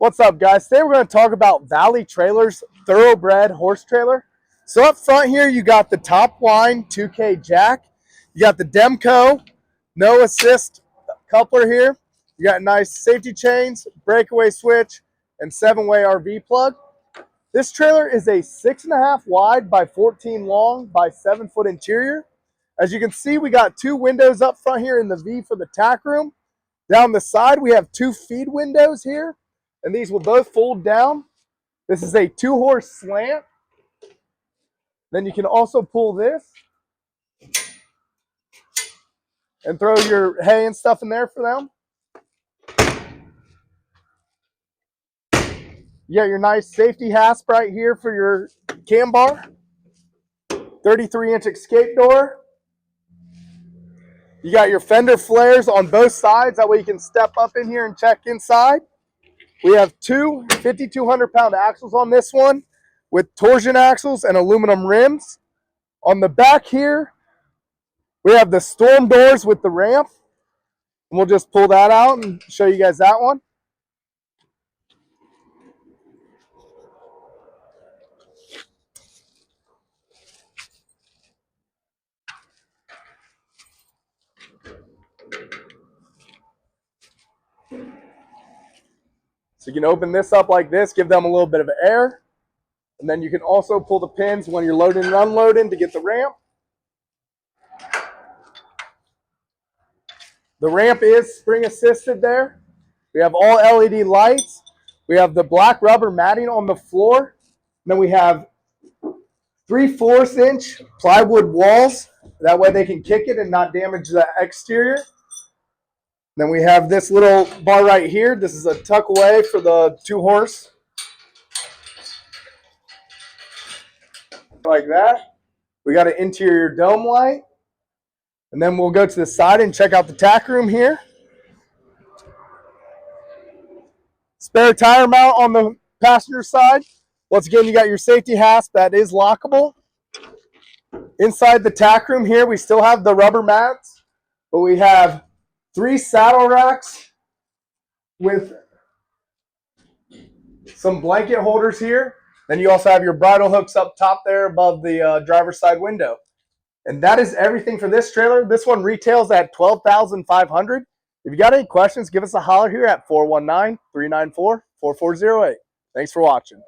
What's up, guys? Today we're going to talk about Valley Trailers thoroughbred horse trailer. So up front here, you got the top line 2K jack. You got the Demco no assist coupler here. You got nice safety chains, breakaway switch, and 7-way RV plug. This trailer is a 6.5 wide by 14 long by 7-foot interior. As you can see, we got 2 windows up front here in the V for the tack room. Down the side, we have 2 feed windows here, and these will both fold down. This is a 2-horse slant. Then you can also pull this and throw your hay and stuff in there for them. You got your nice safety hasp right here for your cam bar. 33-inch escape door. You got your fender flares on both sides. That way you can step up in here and check inside. We have 2 5,200-pound axles on this one with torsion axles and aluminum rims. On the back here, we have the storm doors with the ramp. And we'll just pull that out and show you guys that one. So you can open this up like this, give them a little bit of air. And then you can also pull the pins when you're loading and unloading to get the ramp. The ramp is spring assisted there. We have all LED lights. We have the black rubber matting on the floor. And then we have 3/4-inch plywood walls. That way they can kick it and not damage the exterior. Then we have this little bar right here. This is a tuck away for the 2-horse. Like that. We got an interior dome light. And then we'll go to the side and check out the tack room here. Spare tire mount on the passenger side. Once again, you got your safety hasp that is lockable. Inside the tack room here, we still have the rubber mats, but we have 3 saddle racks with some blanket holders here. Then you also have your bridle hooks up top there above the driver's side window. And that is everything for this trailer. This one retails at $12,500. If you got any questions, give us a holler here at 419-394-4408. Thanks for watching.